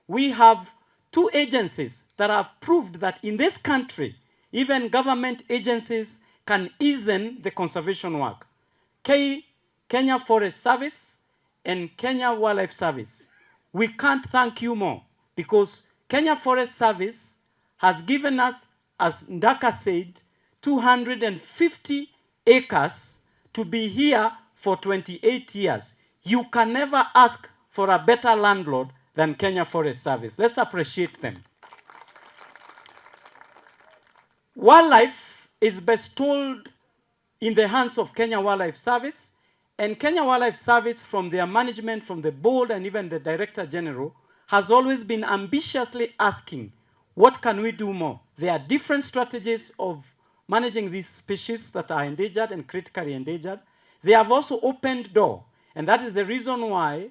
We have two agencies that have proved that in this country, even government agencies can ease the conservation work. Kenya Forest Service and Kenya Wildlife Service. We can't thank you more because Kenya Forest Service has given us, as Ndaka said, 250 acres to be here for 28 years. You can never ask for a better landlord than Kenya Forest Service. Let's appreciate them. Wildlife is bestowed in the hands of Kenya Wildlife Service, and Kenya Wildlife Service, from their management, from the board, and even the Director General, has always been ambitiously asking, what can we do more? There are different strategies of managing these species that are endangered and critically endangered. They have also opened door, and that is the reason why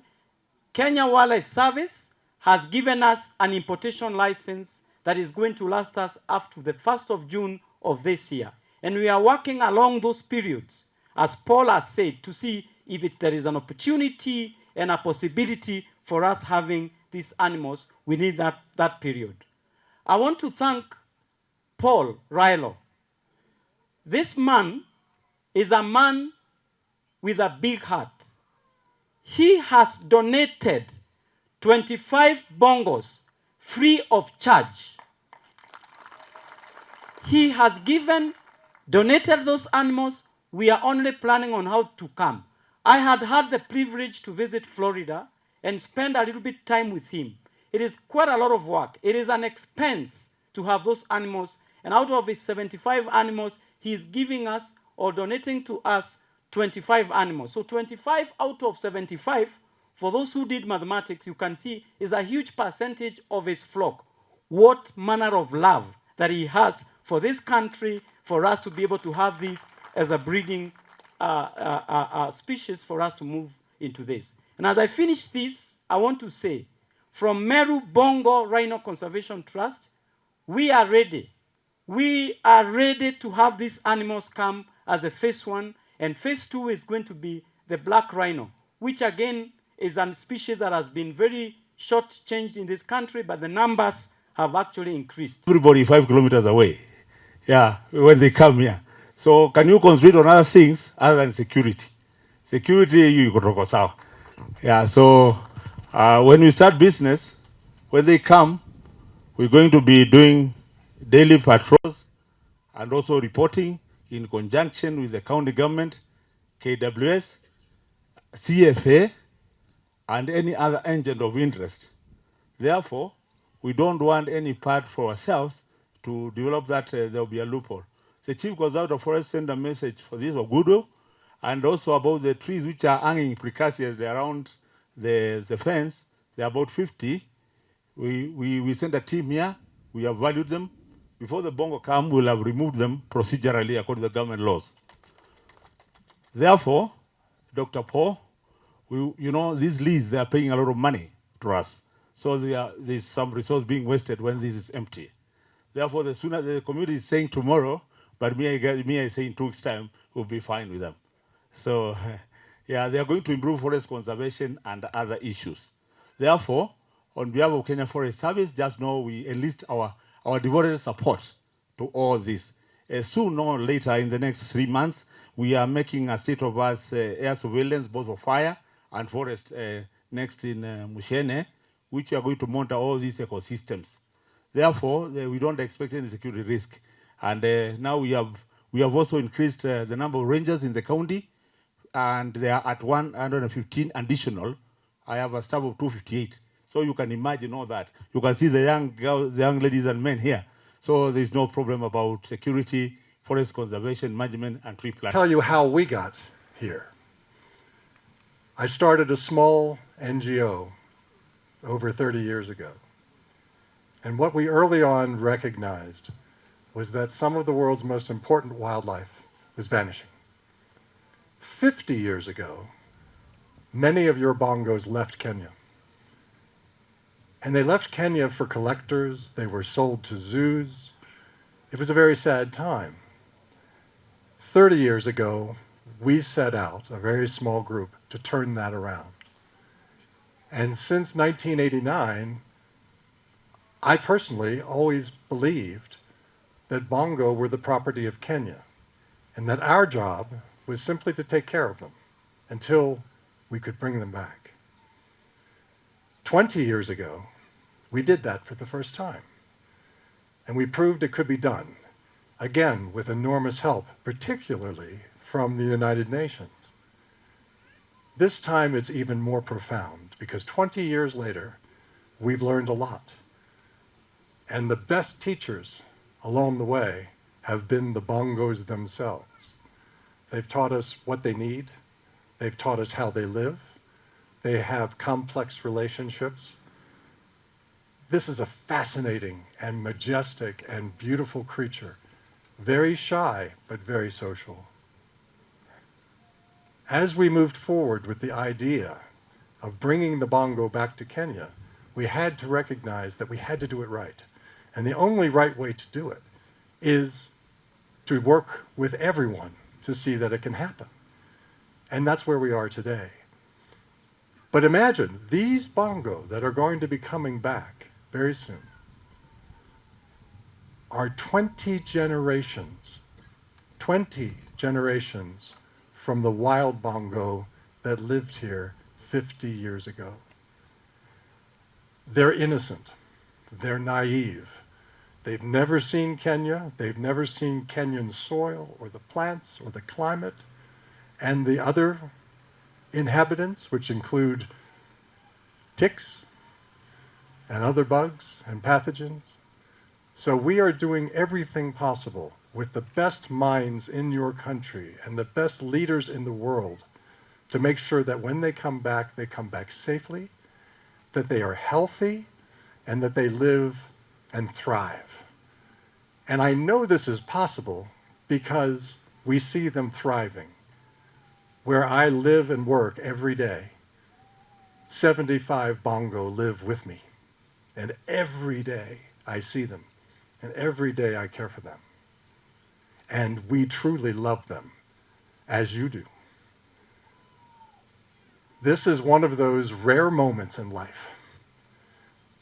Kenya Wildlife Service has given us an importation license that is going to last us up to the 1st of June of this year. And we are working along those periods, as Paul has said, to see if there is an opportunity and a possibility for us having these animals. We need that period. I want to thank Paul Rilo. This man is a man with a big heart. He has donated 25 bongos free of charge. He has donated those animals. We are only planning on how to come. I had the privilege to visit Florida and spend a little bit time with him. It is quite a lot of work. It is an expense to have those animals. And out of his 75 animals, he is giving us or donating to us 25 animals. So 25 out of 75, for those who did mathematics, you can see is a huge percentage of his flock. What manner of love that he has for this country, for us to be able to have this as a breeding species for us to move into this. And as I finish this, I want to say, from Meru Bongo Rhino Conservation Trust, we are ready. We are ready to have these animals come as a phase 1, and phase 2 is going to be the black rhino, which again is a species that has been very short-changed in this country, but the numbers have actually increased. Everybody 5 kilometers away, yeah, when they come here. So can you concentrate on other things other than security? Security, you got sawa. Yeah, so when we start business, when they come, we're going to be doing daily patrols and also reporting in conjunction with the county government, KWS, CFA, and any other agent of interest. Therefore, we don't want any part for ourselves to develop that there will be a loophole. The chief goes out of forest send a message for this for goodwill, and also about the trees which are hanging precariously around the fence. There are about 50. We send a team here. We have valued them. Before the Bongo come, we'll have removed them procedurally according to the government laws. Therefore, Dr. Paul, you know, these leads, they are paying a lot of money to us. So there's some resource being wasted when this is empty. Therefore, the sooner the community is saying tomorrow, but me I say in 2 weeks' time, we'll be fine with them. So, yeah, they are going to improve forest conservation and other issues. Therefore, on behalf of Kenya Forest Service, just know we enlist our devoted support to all this. Soon or later, in the next 3 months, we are making a state-of-the-art air surveillance, both for fire and forest next in Mushene, which are going to monitor all these ecosystems. Therefore, we don't expect any security risk. And now we have also increased the number of rangers in the county, and they are at 115 additional. I have a staff of 258. So you can imagine all that. You can see the young girls, the young ladies and men here. So there's no problem about security, forest conservation, management, and tree planting. Tell you how we got here. I started a small NGO over 30 years ago. And what we early on recognized was that some of the world's most important wildlife was vanishing. 50 years ago, many of your bongos left Kenya. And they left Kenya for collectors. They were sold to zoos. It was a very sad time. 30 years ago, we set out, a very small group, to turn that around. And since 1989, I personally always believed that bongo were the property of Kenya, and that our job was simply to take care of them until we could bring them back. 20 years ago, we did that for the first time. And we proved it could be done, again, with enormous help, particularly from the United Nations. This time it's even more profound, because 20 years later, we've learned a lot. And the best teachers along the way have been the bongos themselves. They've taught us what they need. They've taught us how they live. They have complex relationships. This is a fascinating and majestic and beautiful creature, very shy, but very social. As we moved forward with the idea of bringing the bongo back to Kenya, we had to recognize that we had to do it right. And the only right way to do it is to work with everyone to see that it can happen. And that's where we are today. But imagine these bongo that are going to be coming back very soon are 20 generations from the wild bongo that lived here 50 years ago. They're innocent. They're naive. They've never seen Kenya. They've never seen Kenyan soil or the plants or the climate and the other inhabitants, which include ticks and other bugs and pathogens. So we are doing everything possible with the best minds in your country and the best leaders in the world to make sure that when they come back safely, that they are healthy, and that they live and thrive. And I know this is possible because we see them thriving. Where I live and work every day, 75 bongo live with me. And every day I see them. And every day I care for them. And we truly love them, as you do. This is one of those rare moments in life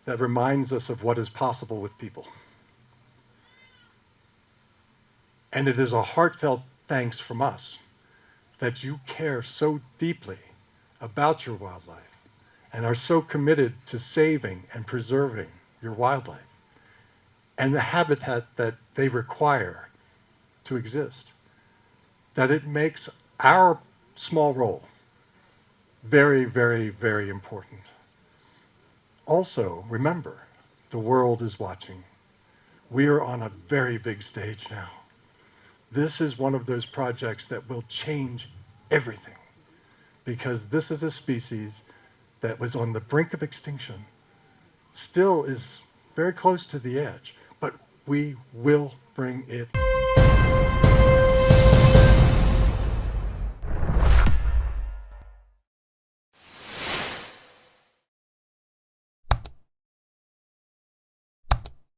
that reminds us of what is possible with people. And it is a heartfelt thanks from us that you care so deeply about your wildlife and are so committed to saving and preserving your wildlife and the habitat that they require to exist, that it makes our small role very, very, very important. Also, remember, the world is watching. We are on a very big stage now. This is one of those projects that will change everything, because this is a species that was on the brink of extinction, still is very close to the edge, but we will bring it.